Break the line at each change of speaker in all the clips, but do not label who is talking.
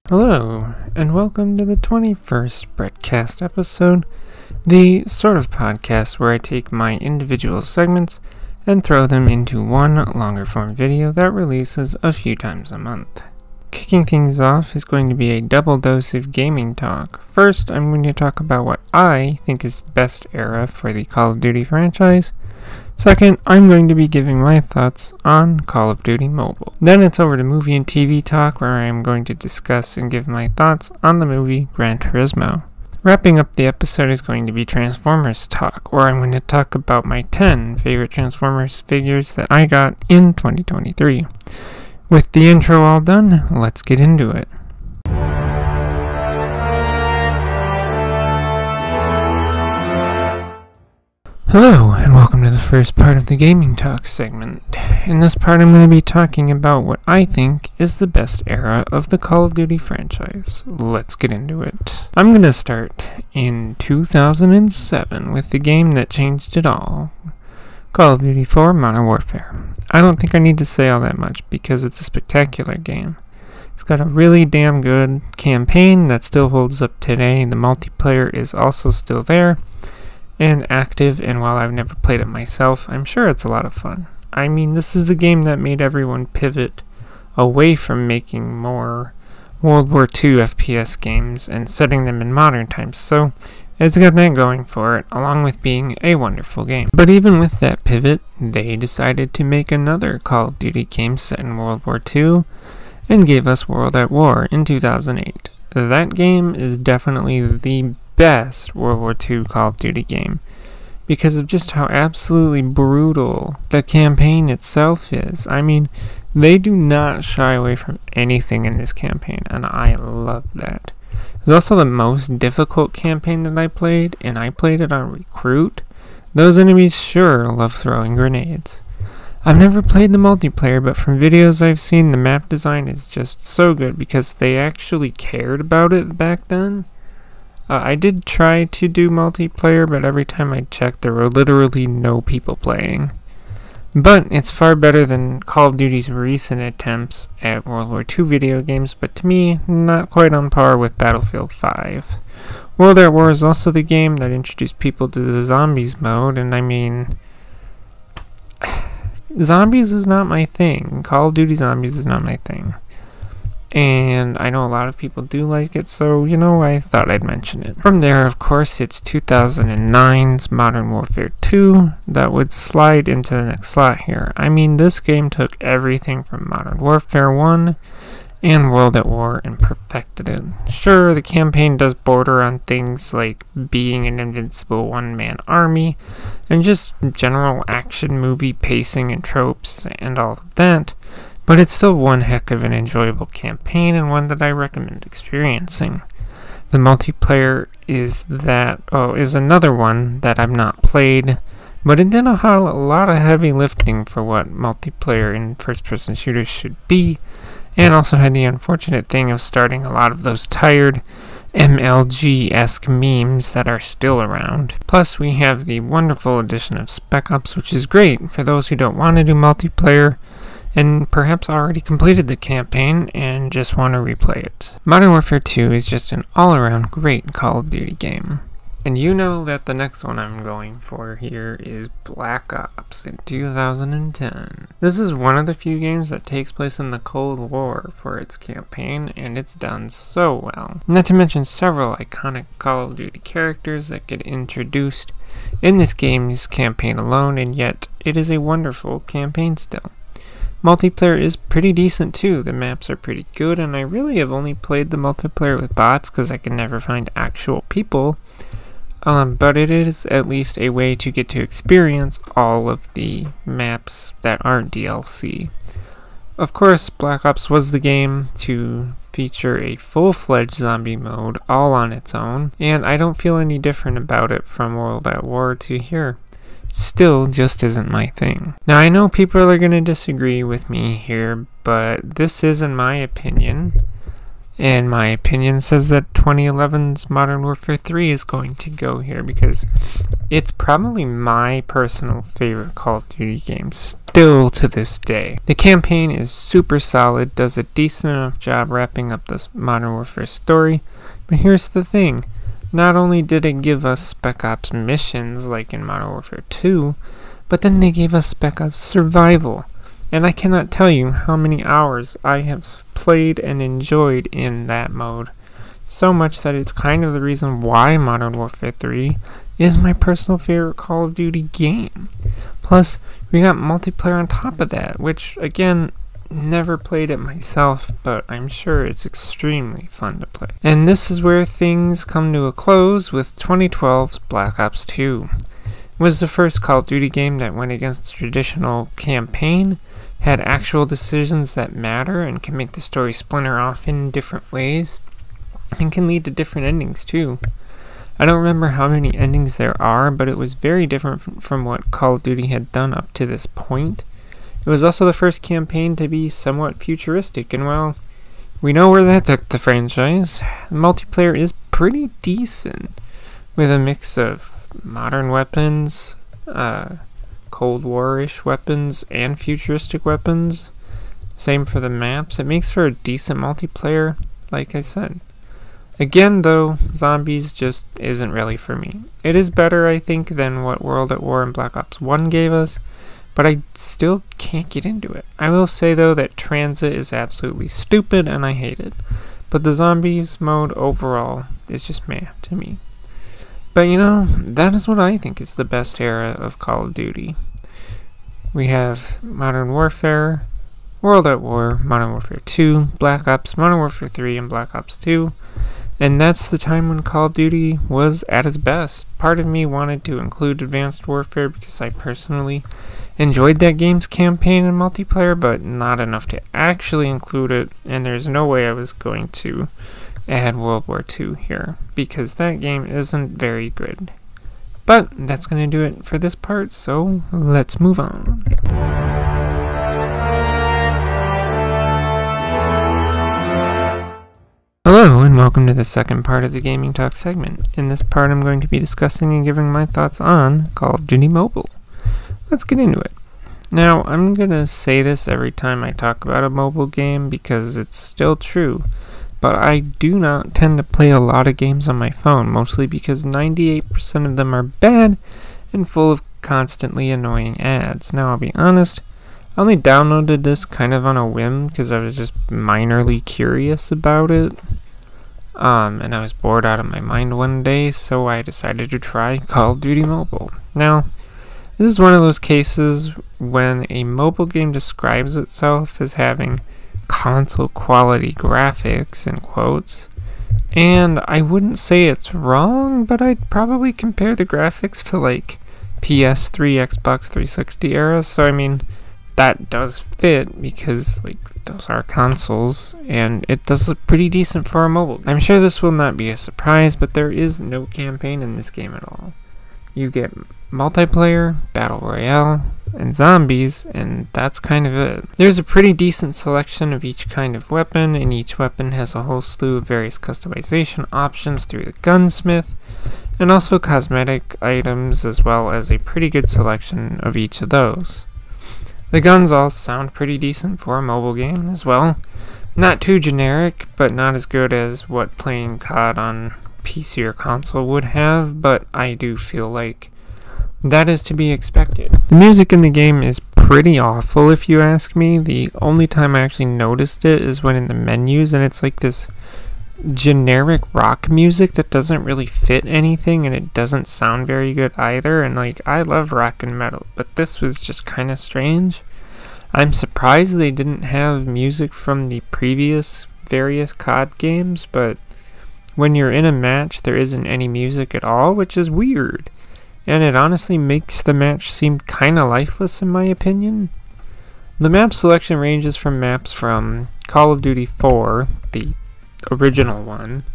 Hello, and welcome to the 21st BrettCast episode, the sort of podcast where I take my individual segments and throw them into one longer form video that releases a few times a month. Kicking things off is going to be a double dose of gaming talk. First, I'm going to talk about what I think is the best era for the Call of Duty franchise. Second, I'm going to be giving my thoughts on Call of Duty Mobile. Then it's over to movie and TV talk, where I am going to discuss and give my thoughts on the movie Gran Turismo. Wrapping up the episode is going to be Transformers talk, where I'm going to talk about my 10 favorite Transformers figures that I got in 2023. With the intro all done, let's get into it. Hello, and welcome to the first part of the Gaming Talk segment. In this part, I'm going to be talking about what I think is the best era of the Call of Duty franchise. Let's get into it. I'm going to start in 2007 with the game that changed it all, Call of Duty 4 Modern Warfare. I don't think I need to say all that much because it's a spectacular game. It's got a really damn good campaign that still holds up today. The multiplayer is also still there and active, and while I've never played it myself, I'm sure it's a lot of fun. I mean, this is the game that made everyone pivot away from making more World War II FPS games and setting them in modern times, so it's got that going for it, along with being a wonderful game. But even with that pivot, they decided to make another Call of Duty game set in World War II and gave us World at War in 2008. That game is definitely the best World War II Call of Duty game because of just how absolutely brutal the campaign itself is. I mean, they do not shy away from anything in this campaign, and I love that. It was also the most difficult campaign that I played, and I played it on Recruit. Those enemies sure love throwing grenades. I've never played the multiplayer, but from videos I've seen, the map design is just so good because they actually cared about it back then. I did try to do multiplayer, but every time I checked, there were literally no people playing. But it's far better than Call of Duty's recent attempts at World War II video games, but to me, not quite on par with Battlefield 5. World at War is also the game that introduced people to the zombies mode, and I mean, zombies is not my thing. Call of Duty Zombies is not my thing. And I know a lot of people do like it, so, I thought I'd mention it. From there, of course, it's 2009's Modern Warfare 2 that would slide into the next slot here. I mean, this game took everything from Modern Warfare 1 and World at War and perfected it. Sure, the campaign does border on things like being an invincible one-man army and just general action movie pacing and tropes and all of that, but it's still one heck of an enjoyable campaign and one that I recommend experiencing. The multiplayer is another one that I've not played, but it did a lot of heavy lifting for what multiplayer in first-person shooters should be, and also had the unfortunate thing of starting a lot of those tired MLG-esque memes that are still around. Plus, we have the wonderful addition of Spec Ops, which is great for those who don't want to do multiplayer and perhaps already completed the campaign and just want to replay it. Modern Warfare 2 is just an all-around great Call of Duty game. And you know that the next one I'm going for here is Black Ops in 2010. This is one of the few games that takes place in the Cold War for its campaign, and it's done so well. Not to mention several iconic Call of Duty characters that get introduced in this game's campaign alone, and yet it is a wonderful campaign still. Multiplayer is pretty decent too. The maps are pretty good, and I really have only played the multiplayer with bots because I can never find actual people. But it is at least a way to get to experience all of the maps that aren't DLC. Of course, Black Ops was the game to feature a full-fledged zombie mode all on its own, and I don't feel any different about it from World at War to here. Still just isn't my thing. Now, I know people are going to disagree with me here, but this is, in my opinion, And my opinion says that 2011's Modern Warfare 3 is going to go here because it's probably my personal favorite Call of Duty game still to this day. The campaign is super solid, does a decent enough job wrapping up this Modern Warfare story, but here's the thing. Not only did it give us Spec Ops missions like in Modern Warfare 2, but then they gave us Spec Ops Survival. And I cannot tell you how many hours I have played and enjoyed in that mode. So much that it's kind of the reason why Modern Warfare 3 is my personal favorite Call of Duty game. Plus, we got multiplayer on top of that, which, again, never played it myself, but I'm sure it's extremely fun to play. And this is where things come to a close with 2012's Black Ops 2. It was the first Call of Duty game that went against the traditional campaign, had actual decisions that matter and can make the story splinter off in different ways, and can lead to different endings too. I don't remember how many endings there are, but it was very different from what Call of Duty had done up to this point. It was also the first campaign to be somewhat futuristic, and well, we know where that took the franchise. The multiplayer is pretty decent, with a mix of modern weapons, Cold War-ish weapons, and futuristic weapons. Same for the maps. It makes for a decent multiplayer, like I said. Again, though, zombies just isn't really for me. It is better, I think, than what World at War and Black Ops 1 gave us, but I still can't get into it. I will say, though, that Transit is absolutely stupid, and I hate it. But the zombies mode overall is just meh to me. But you know, that is what I think is the best era of Call of Duty. We have Modern Warfare, World at War, Modern Warfare 2, Black Ops, Modern Warfare 3, and Black Ops 2. And that's the time when Call of Duty was at its best. Part of me wanted to include Advanced Warfare because I personally enjoyed that game's campaign and multiplayer, but not enough to actually include it, and there's no way I was going to add World War II here, because that game isn't very good. But that's going to do it for this part, so let's move on. Hello, and welcome to the second part of the Gaming Talk segment. In this part, I'm going to be discussing and giving my thoughts on Call of Duty Mobile. Let's get into it. Now, I'm going to say this every time I talk about a mobile game because it's still true. But I do not tend to play a lot of games on my phone, mostly because 98% of them are bad and full of constantly annoying ads. Now, I'll be honest, I only downloaded this kind of on a whim because I was just minorly curious about it. And I was bored out of my mind one day, so I decided to try Call of Duty Mobile. Now, this is one of those cases when a mobile game describes itself as having console quality graphics in quotes, and I wouldn't say it's wrong, but I'd probably compare the graphics to like PS3, Xbox 360 era, so I mean that does fit because like those are consoles and it does look pretty decent for a mobile. I'm sure this will not be a surprise, but there is no campaign in this game at all. You get multiplayer, battle royale, and zombies, and that's kind of it. There's a pretty decent selection of each kind of weapon, and each weapon has a whole slew of various customization options through the gunsmith, and also cosmetic items, as well as a pretty good selection of each of those. The guns all sound pretty decent for a mobile game as well. Not too generic, but not as good as what playing COD on PC or console would have, but I do feel like that is to be expected. The music in the game is pretty awful if you ask me. The only time I actually noticed it is when in the menus, and it's like this generic rock music that doesn't really fit anything, and it doesn't sound very good either, and like I love rock and metal, but this was just kind of strange. I'm surprised they didn't have music from the previous various COD games, but when you're in a match there isn't any music at all, which is weird. And it honestly makes the match seem kinda lifeless in my opinion. The map selection ranges from maps from Call of Duty 4, the original one,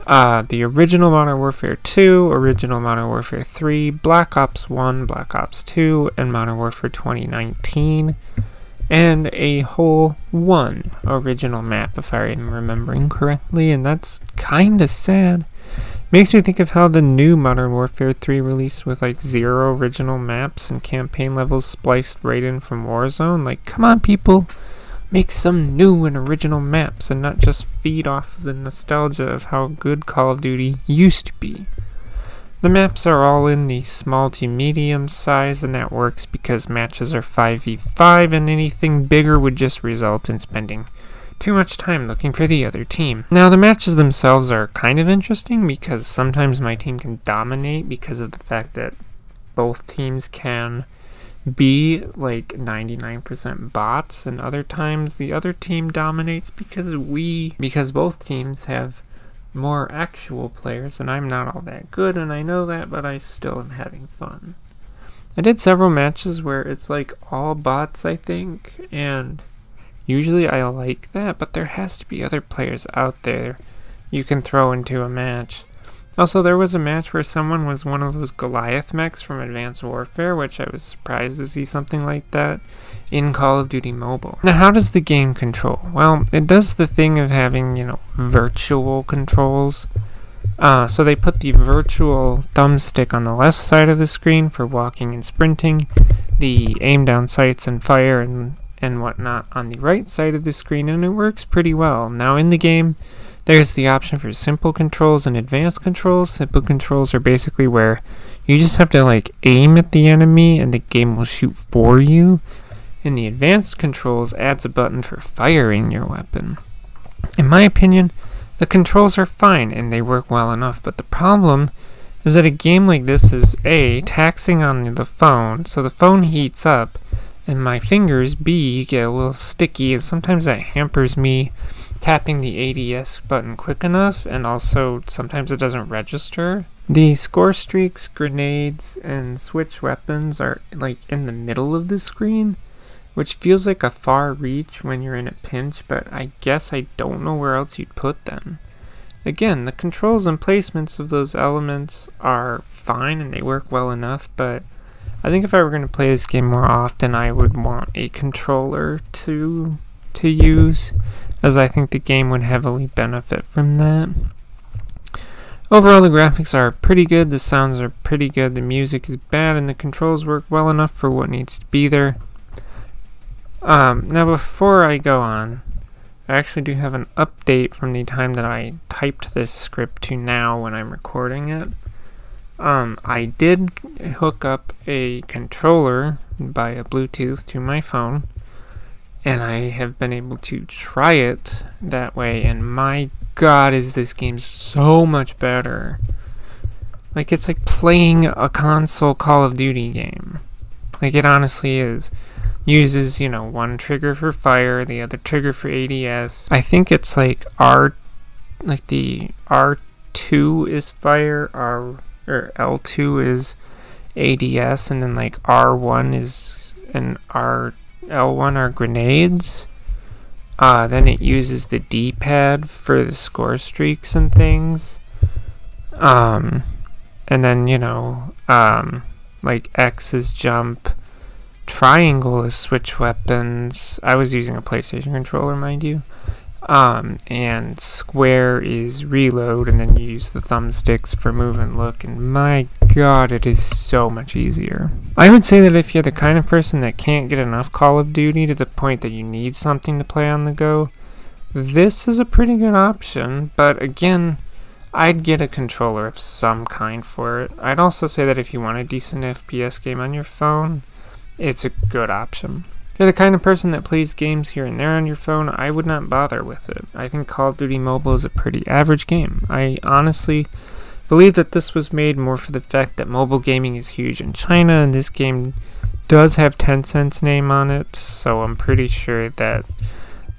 the original Modern Warfare 2, original Modern Warfare 3, Black Ops 1, Black Ops 2, and Modern Warfare 2019. and a whole 1 original map, if I am remembering correctly, and that's kinda sad. Makes me think of how the new Modern Warfare 3 released with like 0 original maps and campaign levels spliced right in from Warzone. Like, come on people, make some new and original maps and not just feed off of the nostalgia of how good Call of Duty used to be. The maps are all in the small to medium size, and that works because matches are 5v5, and anything bigger would just result in spending too much time looking for the other team. Now, the matches themselves are kind of interesting because sometimes my team can dominate because of the fact that both teams can be like 99% bots, and other times the other team dominates because both teams have more actual players, and I'm not all that good, and I know that, but I still am having fun. I did several matches where it's like all bots, I think, and usually I like that, but there has to be other players out there you can throw into a match. Also, there was a match where someone was one of those Goliath mechs from Advanced Warfare, which I was surprised to see something like that in Call of Duty Mobile. Now, how does the game control? Well, it does the thing of having, virtual controls. So they put the virtual thumbstick on the left side of the screen for walking and sprinting, the aim down sights and fire and whatnot on the right side of the screen, and it works pretty well. Now, in the game, there's the option for simple controls and advanced controls. Simple controls are basically where you just have to aim at the enemy and the game will shoot for you. And the advanced controls adds a button for firing your weapon. In my opinion, the controls are fine and they work well enough, but the problem is that a game like this is A, taxing on the phone, so the phone heats up, and my fingers, B, get a little sticky, and sometimes that hampers me tapping the ADS button quick enough, and also sometimes it doesn't register. The score streaks, grenades, and switch weapons are in the middle of the screen, which feels like a far reach when you're in a pinch, but I guess I don't know where else you'd put them. Again, the controls and placements of those elements are fine and they work well enough, but I think if I were going to play this game more often, I would want a controller to use, as I think the game would heavily benefit from that. Overall, the graphics are pretty good, the sounds are pretty good, the music is bad, and the controls work well enough for what needs to be there. Now before I go on, I actually do have an update from the time that I typed this script to now when I'm recording it. I did hook up a controller via Bluetooth to my phone, and I have been able to try it that way, and my god is this game so much better. It's like playing a console Call of Duty game. It honestly is. Uses, one trigger for fire, the other trigger for ADS. I think it's the R2 is fire, or L2 is ADS, and then R1 is L1 are grenades. Then it uses the D-pad for the score streaks and things. And then, X is jump. Triangle is switch weapons. I was using a PlayStation controller, mind you. And square is reload, and then you use the thumbsticks for move and look, and my god, it is so much easier. I would say that if you're the kind of person that can't get enough Call of Duty to the point that you need something to play on the go, this is a pretty good option, but again, I'd get a controller of some kind for it. I'd also say that if you want a decent FPS game on your phone, it's a good option. If you're the kind of person that plays games here and there on your phone, I would not bother with it. I think Call of Duty Mobile is a pretty average game. I honestly believe that this was made more for the fact that mobile gaming is huge in China, and this game does have Tencent's name on it, so I'm pretty sure that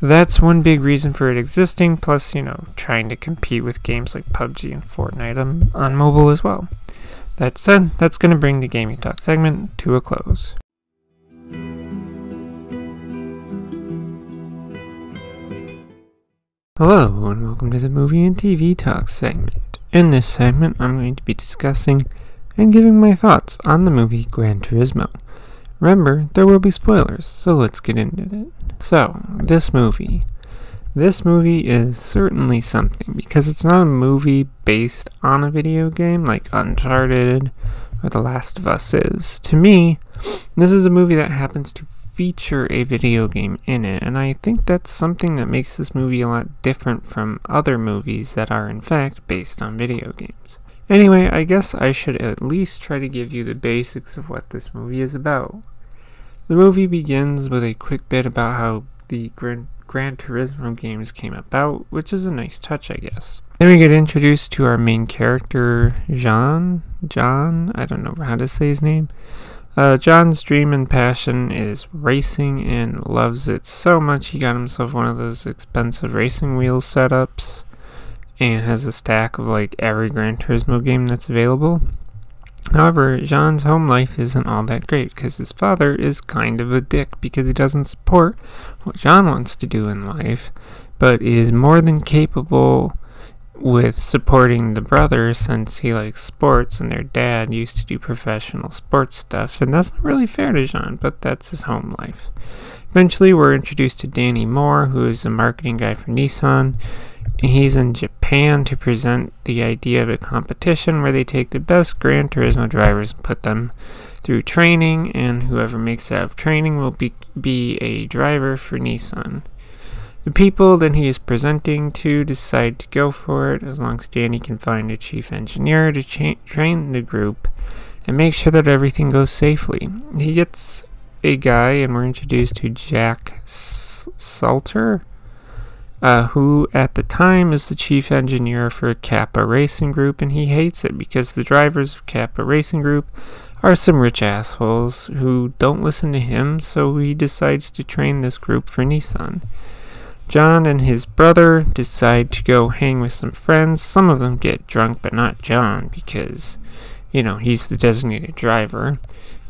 that's one big reason for it existing, plus, trying to compete with games like PUBG and Fortnite on mobile as well. That said, that's going to bring the Gaming Talk segment to a close. Hello, and welcome to the Movie and TV Talk segment. In this segment, I'm going to be discussing and giving my thoughts on the movie Gran Turismo, Remember, there will be spoilers, so let's get into it. So, this movie is certainly something, because it's not a movie based on a video game like Uncharted or The Last of Us is. To me, this is a movie that happens to feature a video game in it, and I think that's something that makes this movie a lot different from other movies that are in fact based on video games. Anyway, I guess I should at least try to give you the basics of what this movie is about. The movie begins with a quick bit about how the Gran Turismo games came about, which is a nice touch, I guess. Then we get introduced to our main character, John, I don't know how to say his name. John's dream and passion is racing and loves it so much he got himself one of those expensive racing wheel setups and has a stack of like every Gran Turismo game that's available. However, John's home life isn't all that great because his father is kind of a dick because he doesn't support what John wants to do in life, but is more than capable with supporting the brother since he likes sports and their dad used to do professional sports stuff, and that's not really fair to John, but that's his home life. Eventually, we're introduced to Danny Moore, who is a marketing guy for Nissan. He's in Japan to present the idea of a competition where they take the best Gran Turismo drivers and put them through training, and whoever makes it out of training will be a driver for Nissan. The people that he is presenting to decide to go for it as long as Danny can find a chief engineer to train the group and make sure that everything goes safely. He gets a guy, and we're introduced to Jack Salter, who at the time is the chief engineer for Kappa Racing Group, and he hates it because the drivers of Kappa Racing Group are some rich assholes who don't listen to him, so he decides to train this group for Nissan. John and his brother decide to go hang with some friends. Some of them get drunk, but not John, because, he's the designated driver.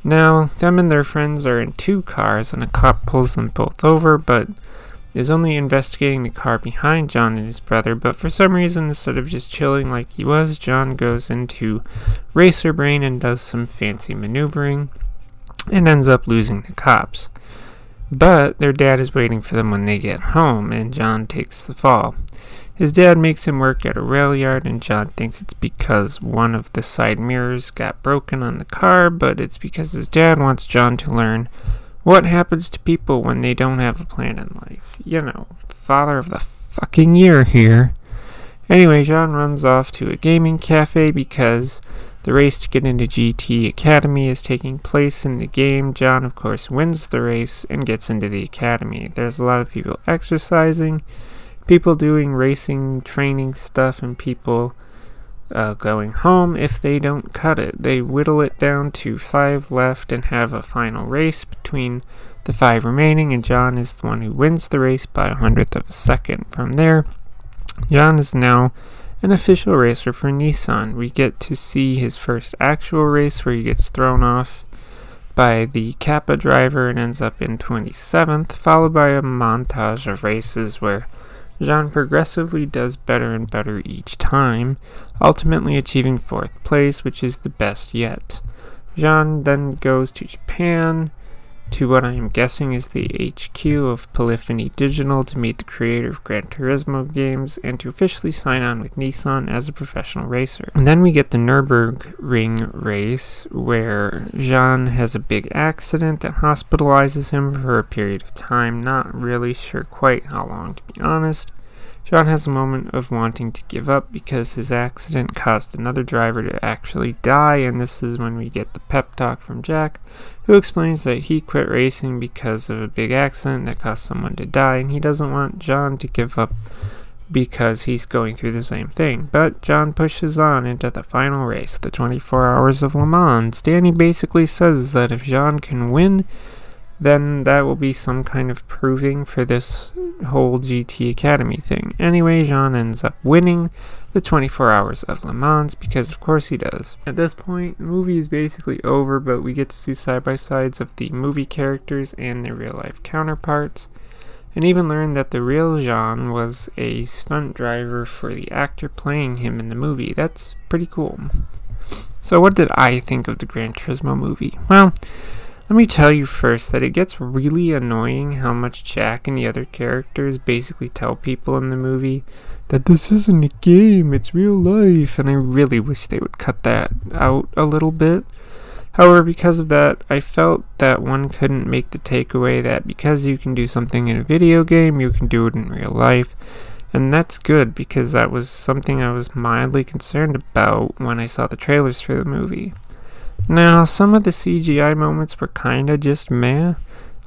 Now, them and their friends are in two cars, and a cop pulls them both over, but is only investigating the car behind John and his brother, but for some reason, instead of just chilling like he was, John goes into racer brain and does some fancy maneuvering, and ends up losing the cops. But their dad is waiting for them when they get home, and John takes the fall. His dad makes him work at a rail yard, and John thinks it's because one of the side mirrors got broken on the car, but it's because his dad wants John to learn what happens to people when they don't have a plan in life. Father of the fucking year here. Anyway, John runs off to a gaming cafe because the race to get into GT Academy is taking place in the game. John, of course, wins the race and gets into the academy. There's a lot of people exercising, people doing racing training stuff, and people going home if they don't cut it. They whittle it down to 5 left and have a final race between the 5 remaining, and John is the one who wins the race by 100th of a second. From there, John is now an official racer for Nissan. We get to see his first actual race where he gets thrown off by the Kappa driver and ends up in 27th, followed by a montage of races where John progressively does better and better each time, ultimately achieving 4th place, which is the best yet. John then goes to Japan, to what I am guessing is the HQ of Polyphony Digital, to meet the creator of Gran Turismo games and to officially sign on with Nissan as a professional racer. And then we get the Nürburgring race, where Jean has a big accident that hospitalizes him for a period of time. Not really sure quite how long, to be honest. John has a moment of wanting to give up because his accident caused another driver to actually die, and this is when we get the pep talk from Jack, who explains that he quit racing because of a big accident that caused someone to die, and he doesn't want John to give up because he's going through the same thing. But John pushes on into the final race, the 24 Hours of Le Mans. Danny basically says that if John can win, then that will be some kind of proving for this whole GT Academy thing. Anyway, Jean ends up winning the 24 Hours of Le Mans because of course he does. At this point, the movie is basically over, but we get to see side-by-sides of the movie characters and their real-life counterparts, and even learn that the real Jean was a stunt driver for the actor playing him in the movie. That's pretty cool. So what did I think of the Gran Turismo movie? Well, Let me tell you first that it gets really annoying how much Jack and the other characters basically tell people in the movie that this isn't a game, it's real life, and I really wish they would cut that out a little bit. However, because of that, I felt that one couldn't make the takeaway that because you can do something in a video game, you can do it in real life. And that's good, because that was something I was mildly concerned about when I saw the trailers for the movie. Now, some of the CGI moments were kinda just meh.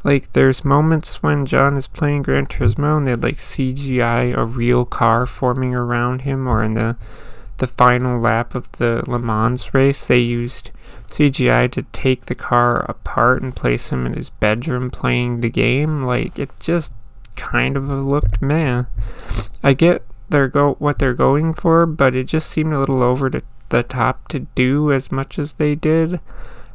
Like, there's moments when John is playing Gran Turismo and they had like CGI a real car forming around him, or in the final lap of the Le Mans race, they used CGI to take the car apart and place him in his bedroom playing the game. Like, it just kind of looked meh. I get what they're going for, but it just seemed a little over the top to do as much as they did.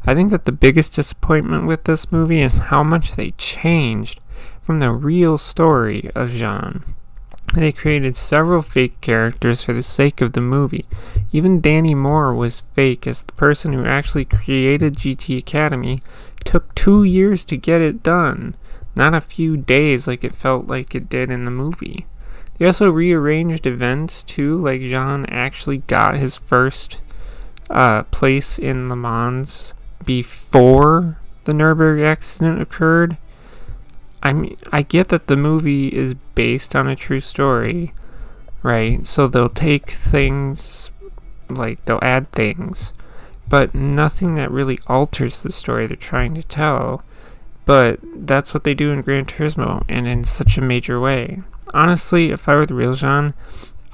I think that the biggest disappointment with this movie is how much they changed from the real story of Jean. They created several fake characters for the sake of the movie. Even Danny Moore was fake, as the person who actually created GT Academy took 2 years to get it done, not a few days like it felt like it did in the movie. They also rearranged events too, like Jean actually got his first place in Le Mans before the Nürburgring accident occurred. I mean, I get that the movie is based on a true story, right? So they'll take things, like, they'll add things, but nothing that really alters the story they're trying to tell. But that's what they do in Gran Turismo, and in such a major way. Honestly, if I were the real Jean,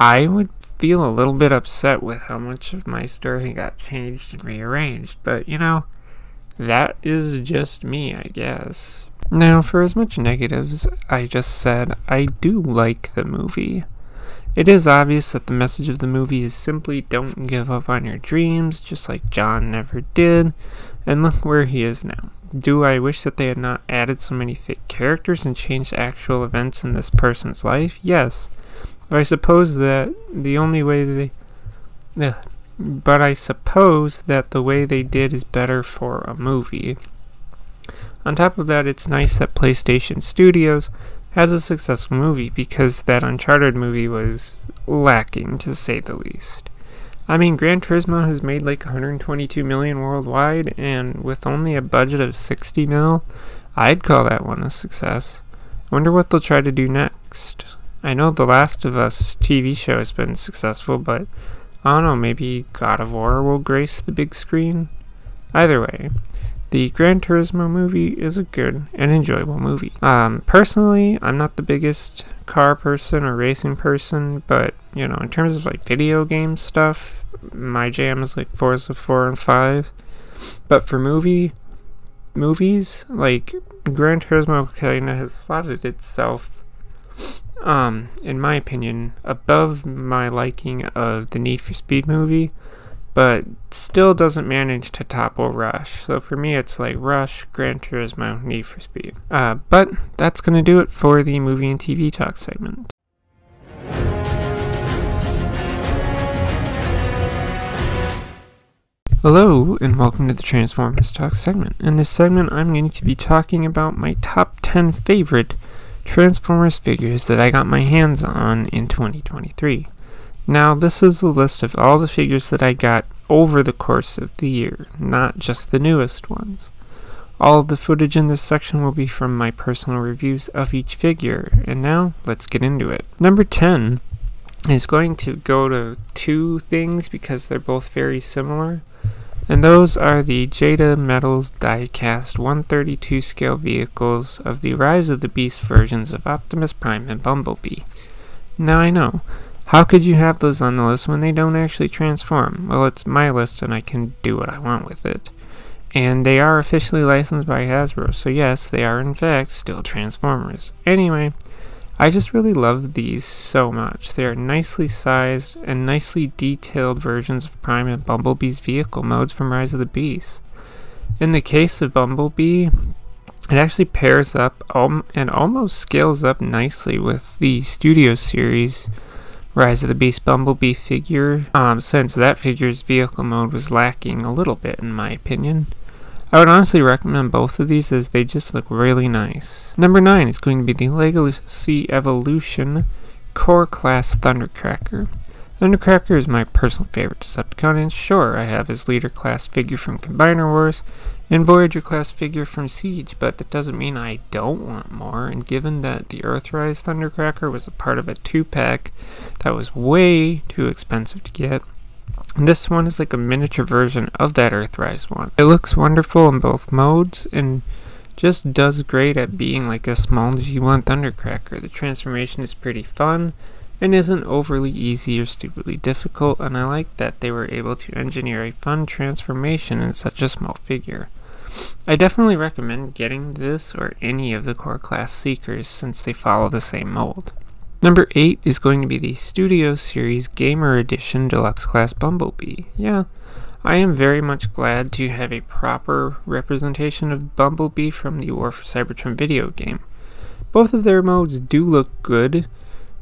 I would feel a little bit upset with how much of my story got changed and rearranged, but, you know, that is just me, I guess. Now, for as much negatives I just said, I do like the movie. It is obvious that the message of the movie is simply don't give up on your dreams, just like John never did, and look where he is now. Do I wish that they had not added so many fake characters and changed actual events in this person's life? Yes. But I suppose that the way they did is better for a movie. On top of that, it's nice that PlayStation Studios has a successful movie, because that Uncharted movie was lacking, to say the least. I mean, Gran Turismo has made like 122 million worldwide, and with only a budget of 60 mil, I'd call that one a success. I wonder what they'll try to do next. I know The Last of Us TV show has been successful, but I don't know, maybe God of War will grace the big screen? Either way, the Gran Turismo movie is a good and enjoyable movie. Personally, I'm not the biggest car person or racing person, but, you know, in terms of like video game stuff, my jam is like Forza 4 and 5. But for movies, like, Gran Turismo kinda has slotted itself, in my opinion, above my liking of the Need for Speed movie, but still doesn't manage to topple Rush. So for me, it's like Rush, Gran Turismo, Need for Speed. But that's going to do it for the movie and TV talk segment. Hello, and welcome to the Transformers Talk segment. In this segment, I'm going to be talking about my top 10 favorite Transformers figures that I got my hands on in 2023. Now, this is a list of all the figures that I got over the course of the year, not just the newest ones. All of the footage in this section will be from my personal reviews of each figure, and now, let's get into it. Number 10 is going to go to two things because they're both very similar, and those are the Jada Metals die-cast 132 scale vehicles of the Rise of the Beast versions of Optimus Prime and Bumblebee. Now, I know, how could you have those on the list when they don't actually transform? Well, it's my list and I can do what I want with it. And they are officially licensed by Hasbro, so yes, they are in fact still Transformers. Anyway, I just really love these so much. They are nicely sized and nicely detailed versions of Prime and Bumblebee's vehicle modes from Rise of the Beast. In the case of Bumblebee, it actually pairs up and almost scales up nicely with the Studio Series Rise of the Beast Bumblebee figure, since that figure's vehicle mode was lacking a little bit in my opinion. I would honestly recommend both of these as they just look really nice. Number 9 is going to be the Legacy Evolution Core Class Thundercracker. Thundercracker is my personal favorite Decepticon, and sure, I have his Leader class figure from Combiner Wars and Voyager class figure from Siege, but that doesn't mean I don't want more, and given that the Earthrise Thundercracker was a part of a 2-pack that was way too expensive to get, this one is like a miniature version of that Earthrise one. It looks wonderful in both modes, and just does great at being like a small G1 Thundercracker. The transformation is pretty fun, and isn't overly easy or stupidly difficult, and I like that they were able to engineer a fun transformation in such a small figure. I definitely recommend getting this or any of the core class Seekers since they follow the same mold. Number 8 is going to be the Studio Series Gamer Edition Deluxe Class Bumblebee. Yeah, I am very much glad to have a proper representation of Bumblebee from the War for Cybertron video game. Both of their modes do look good,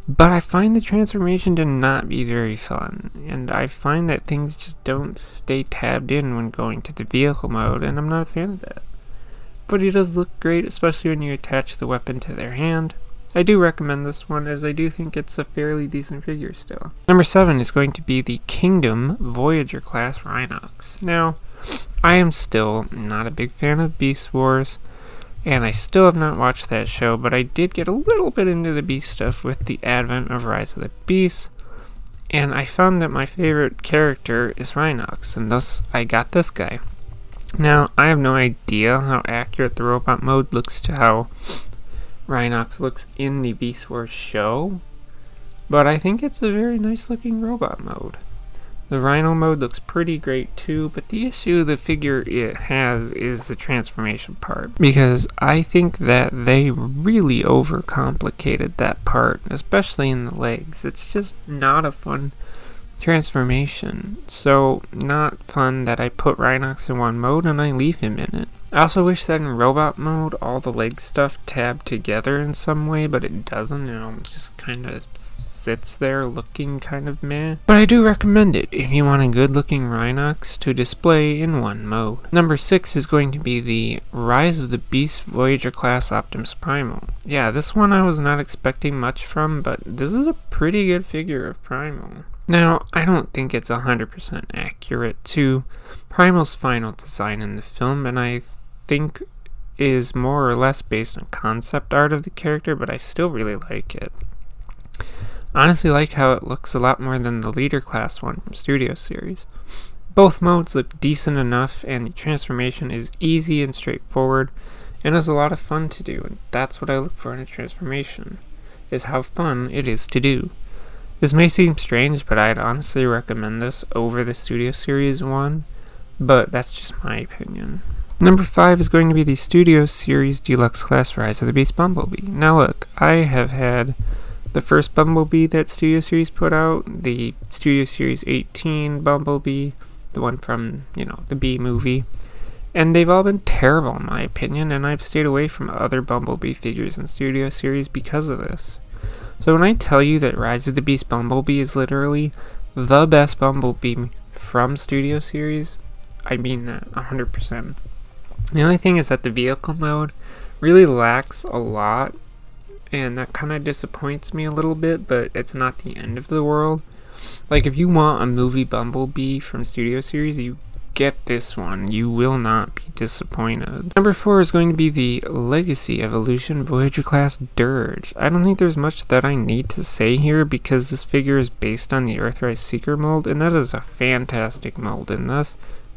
but I find the transformation to not be very fun, and I find that things just don't stay tabbed in when going to the vehicle mode, and I'm not a fan of that. But it does look great, especially when you attach the weapon to their hand. I do recommend this one, as I do think it's a fairly decent figure still. Number 7 is going to be the Kingdom Voyager class Rhinox. Now, I am still not a big fan of Beast Wars, and I still have not watched that show, but I did get a little bit into the Beast stuff with the advent of Rise of the Beasts, and I found that my favorite character is Rhinox, and thus I got this guy. Now, I have no idea how accurate the robot mode looks to how Rhinox looks in the Beast Wars show, but I think it's a very nice looking robot mode. The Rhino mode looks pretty great too, but the issue the figure it has is the transformation part, because I think that they really overcomplicated that part, especially in the legs. It's just not a fun transformation, so not fun that I put Rhinox in one mode and I leave him in it. I also wish that in robot mode all the leg stuff tabbed together in some way, but it doesn't, it just kind of sits there looking kind of meh. But I do recommend it if you want a good looking Rhinox to display in one mode. Number 6 is going to be the Rise of the Beast Voyager class Optimus Primal. Yeah, this one I was not expecting much from, but this is a pretty good figure of Primal. Now, I don't think it's 100% accurate to Primal's final design in the film, and I think is more or less based on concept art of the character, but I still really like it. Honestly like how it looks a lot more than the Leader class one from Studio Series. Both modes look decent enough, and the transformation is easy and straightforward, and is a lot of fun to do, and that's what I look for in a transformation, is how fun it is to do. This may seem strange, but I'd honestly recommend this over the Studio Series one, but that's just my opinion. Number 5 is going to be the Studio Series Deluxe Class Rise of the Beast Bumblebee. Now look, I have had the first Bumblebee that Studio Series put out, the Studio Series 18 Bumblebee, the one from, the B movie, and they've all been terrible in my opinion, and I've stayed away from other Bumblebee figures in Studio Series because of this. So when I tell you that Rise of the Beast Bumblebee is literally the best Bumblebee from Studio Series, I mean that 100%. The only thing is that the vehicle mode really lacks a lot, and that kind of disappoints me a little bit, but it's not the end of the world. Like, if you want a movie Bumblebee from Studio Series, you get this one. You will not be disappointed. Number 4 is going to be the Legacy Evolution Voyager class Dirge. I don't think there's much that I need to say here, because this figure is based on the Earthrise Seeker mold, and that is a fantastic mold in this.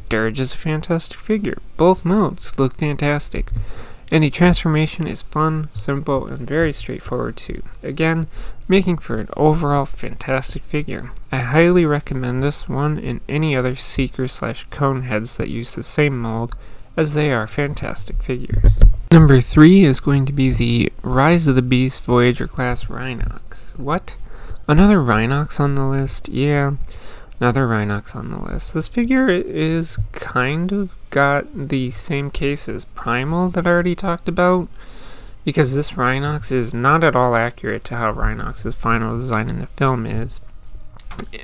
Dirge is a fantastic figure. Both modes look fantastic, and the transformation is fun, simple, and very straightforward too. Again, making for an overall fantastic figure. I highly recommend this one and any other Seeker/Cone heads that use the same mold, as they are fantastic figures. Number 3 is going to be the Rise of the Beast Voyager class Rhinox. What? Another Rhinox on the list? Yeah. Another Rhinox on the list. This figure is kind of got the same case as Primal that I already talked about, because this Rhinox is not at all accurate to how Rhinox's final design in the film is.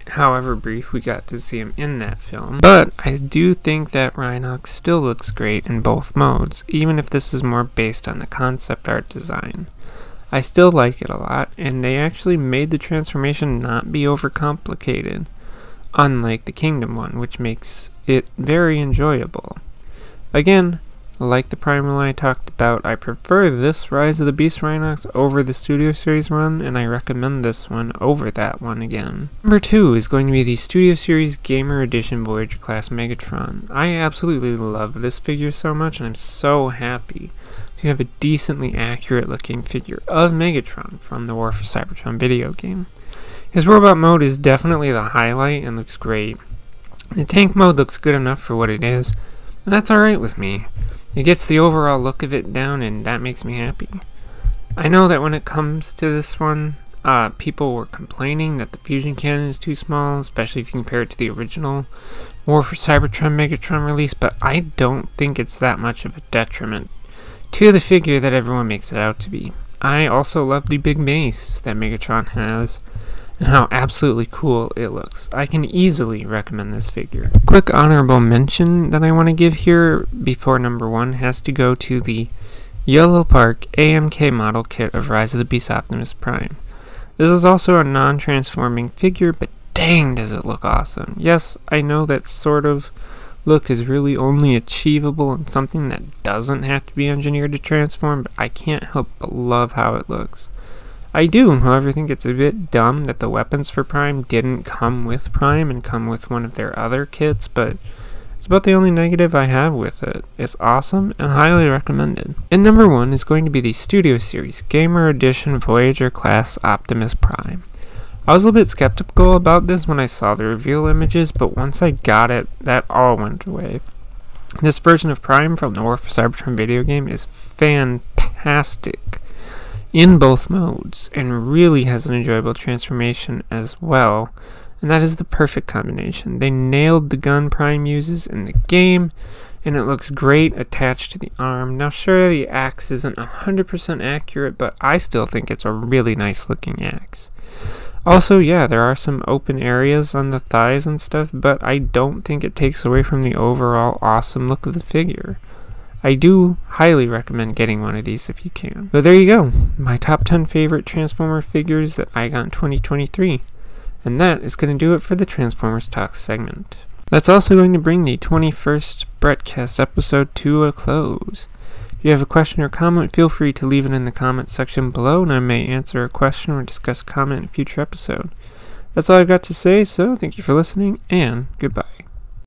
however brief we got to see him in that film. But I do think that Rhinox still looks great in both modes, even if this is more based on the concept art design. I still like it a lot, and they actually made the transformation not be overcomplicated, unlike the Kingdom one, which makes it very enjoyable. Again, like the Primal I talked about, I prefer this Rise of the Beast Rhinox over the Studio Series run, and I recommend this one over that one again. Number 2 is going to be the Studio Series Gamer Edition Voyager Class Megatron. I absolutely love this figure so much, and I'm so happy to have a decently accurate looking figure of Megatron from the War for Cybertron video game. His robot mode is definitely the highlight and looks great. The tank mode looks good enough for what it is, and that's alright with me. It gets the overall look of it down, and that makes me happy. I know that when it comes to this one, people were complaining that the fusion cannon is too small, especially if you compare it to the original War for Cybertron Megatron release, but I don't think it's that much of a detriment to the figure that everyone makes it out to be. I also love the big mace that Megatron has, and how absolutely cool it looks. I can easily recommend this figure. Quick honorable mention that I want to give here before number 1 has to go to the Yellow Park AMK model kit of Rise of the Beast Optimus Prime. This is also a non-transforming figure, but dang does it look awesome. Yes, I know that sort of look is really only achievable in something that doesn't have to be engineered to transform, but I can't help but love how it looks. I do, however, think it's a bit dumb that the weapons for Prime didn't come with Prime and come with one of their other kits, but it's about the only negative I have with it. It's awesome and highly recommended. And number 1 is going to be the Studio Series Gamer Edition Voyager Class Optimus Prime. I was a little bit skeptical about this when I saw the reveal images, but once I got it, that all went away. This version of Prime from the War for Cybertron video game is fantastic in both modes, and really has an enjoyable transformation as well, and that is the perfect combination. They nailed the gun Prime uses in the game, and it looks great attached to the arm. Now sure, the axe isn't 100% accurate, but I still think it's a really nice looking axe. Also, yeah, there are some open areas on the thighs and stuff, but I don't think it takes away from the overall awesome look of the figure. I do highly recommend getting one of these if you can. So there you go, my top 10 favorite Transformer figures that I got in 2023. And that is going to do it for the Transformers Talk segment. That's also going to bring the 21st BrettCast episode to a close. If you have a question or comment, feel free to leave it in the comment section below, and I may answer a question or discuss a comment in a future episode. That's all I've got to say, so thank you for listening, and goodbye.